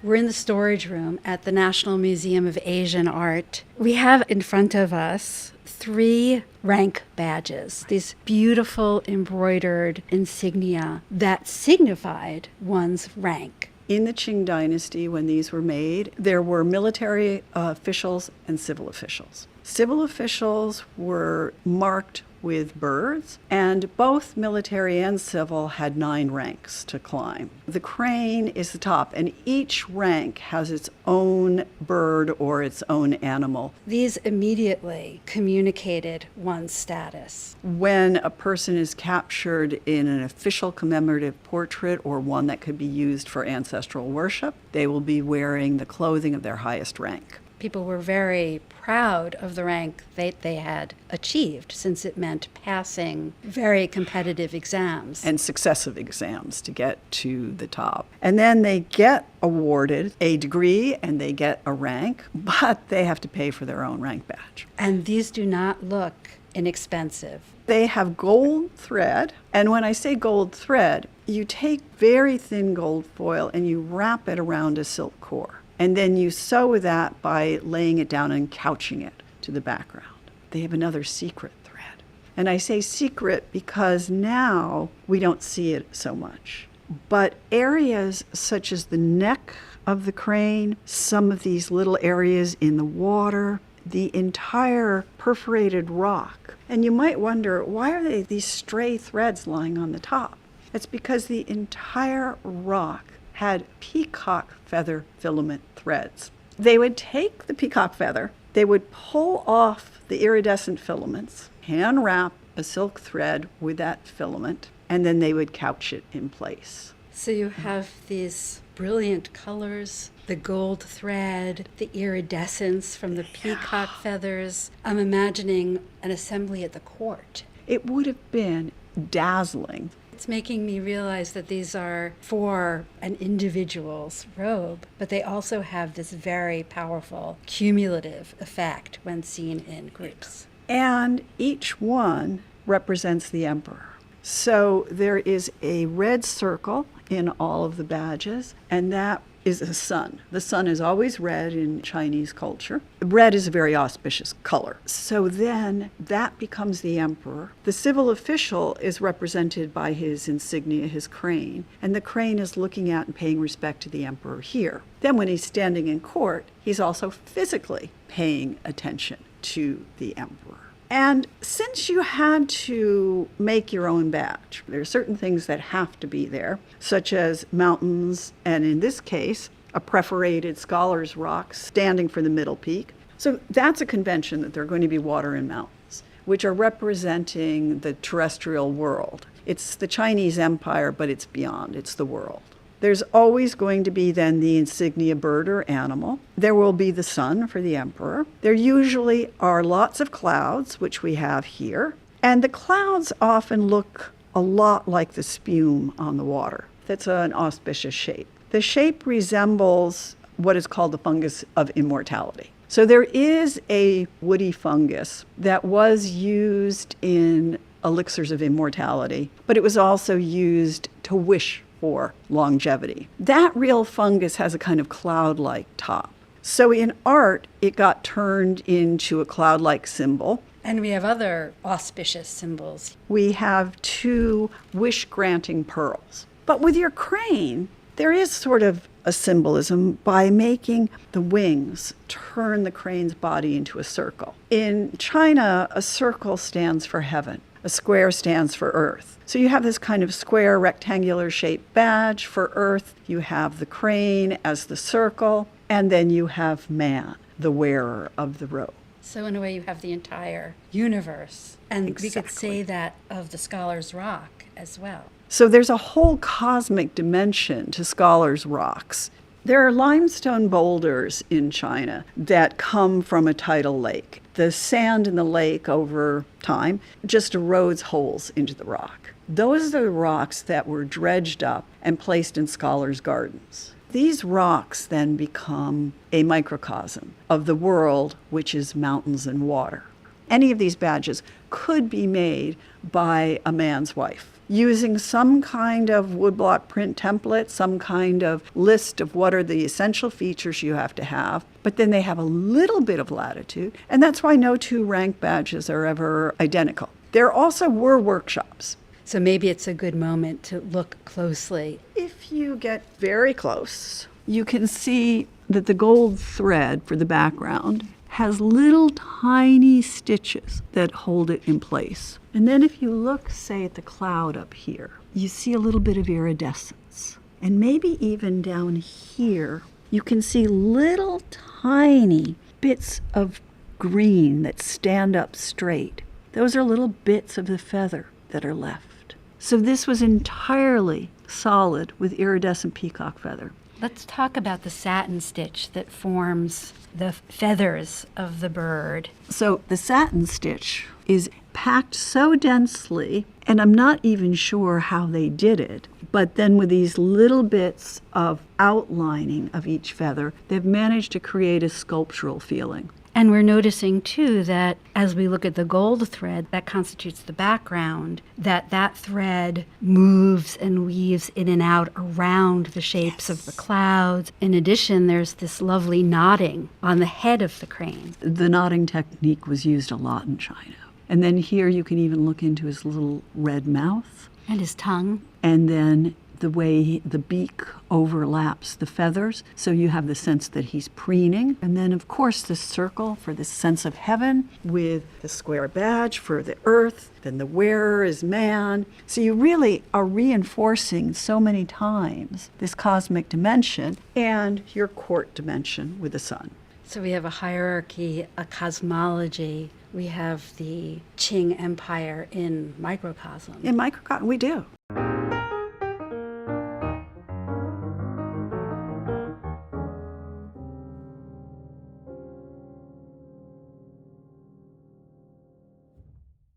We're in the storage room at the National Museum of Asian Art. We have in front of us 3 rank badges, these beautiful embroidered insignia that signified one's rank. In the Qing dynasty, when these were made, there were military officials and civil officials. Civil officials were marked with birds, and both military and civil had 9 ranks to climb. The crane is the top, and each rank has its own bird or its own animal. These immediately communicated one's status. When a person is captured in an official commemorative portrait or one that could be used for ancestral worship, they will be wearing the clothing of their highest rank. People were very proud of the rank they had achieved, since it meant passing very competitive exams. And successive exams to get to the top. And then they get awarded a degree and they get a rank, but they have to pay for their own rank badge. And these do not look inexpensive. They have gold thread, and when I say gold thread, you take very thin gold foil and you wrap it around a silk core. And then you sew that by laying it down and couching it to the background. They have another secret thread. And I say secret because now we don't see it so much. But areas such as the neck of the crane, some of these little areas in the water, the entire perforated rock. And you might wonder, why are they these stray threads lying on the top? It's because the entire rock had peacock feather filament threads. They would take the peacock feather, they would pull off the iridescent filaments, hand wrap a silk thread with that filament, and then they would couch it in place. So you have these brilliant colors, the gold thread, the iridescence from the peacock feathers. I'm imagining an assembly at the court. It would have been dazzling. It's making me realize that these are for an individual's robe, but they also have this very powerful cumulative effect when seen in groups. And each one represents the emperor. So there is a red circle in all of the badges, and that is a sun. The sun is always red in Chinese culture. Red is a very auspicious color. So then that becomes the emperor. The civil official is represented by his insignia, his crane, and the crane is looking at and paying respect to the emperor here. Then when he's standing in court, he's also physically paying attention to the emperor. And since you had to make your own badge, there are certain things that have to be there, such as mountains, and in this case, a perforated scholar's rock standing for the middle peak. So that's a convention that there are going to be water and mountains, which are representing the terrestrial world. It's the Chinese Empire, but it's beyond, it's the world. There's always going to be then the insignia bird or animal. There will be the sun for the emperor. There usually are lots of clouds, which we have here. And the clouds often look a lot like the spume on the water. That's an auspicious shape. The shape resembles what is called the fungus of immortality. So there is a woody fungus that was used in elixirs of immortality, but it was also used to wish for longevity. That real fungus has a kind of cloud-like top. So in art, it got turned into a cloud-like symbol. And we have other auspicious symbols. We have 2 wish-granting pearls. But with your crane, there is sort of a symbolism by making the wings turn the crane's body into a circle. In China, a circle stands for heaven. A square stands for earth. So you have this kind of square rectangular shaped badge for earth. You have the crane as the circle, and then you have man, the wearer of the robe. So in a way you have the entire universe. And Exactly. We could say that of the Scholar's Rock as well. So there's a whole cosmic dimension to Scholar's Rocks. There are limestone boulders in China that come from a tidal lake. The sand in the lake over time just erodes holes into the rock. Those are the rocks that were dredged up and placed in scholars' gardens. These rocks then become a microcosm of the world, which is mountains and water. Any of these badges could be made by a man's wife using some kind of woodblock print template, some kind of list of what are the essential features you have to have. But then they have a little bit of latitude, and that's why no two rank badges are ever identical. There also were workshops. So maybe it's a good moment to look closely. If you get very close, you can see that the gold thread for the background has little tiny stitches that hold it in place. And then if you look, say, at the cloud up here, you see a little bit of iridescence. And maybe even down here, you can see little tiny bits of green that stand up straight. Those are little bits of the feather that are left. So this was entirely solid with iridescent peacock feather. Let's talk about the satin stitch that forms the feathers of the bird. So the satin stitch is packed so densely, and I'm not even sure how they did it, but then with these little bits of outlining of each feather, they've managed to create a sculptural feeling. And we're noticing, too, that as we look at the gold thread that constitutes the background, that thread moves and weaves in and out around the shapes of the clouds. In addition, there's this lovely knotting on the head of the crane. The knotting technique was used a lot in China. And then here you can even look into his little red mouth. And his tongue. And then the way the beak overlaps the feathers, so you have the sense that he's preening. And then, of course, the circle for the sense of heaven with the square badge for the earth, then the wearer is man. So you really are reinforcing so many times this cosmic dimension and your court dimension with the sun. So we have a hierarchy, a cosmology. We have the Qing Empire in microcosm. In microcosm, we do.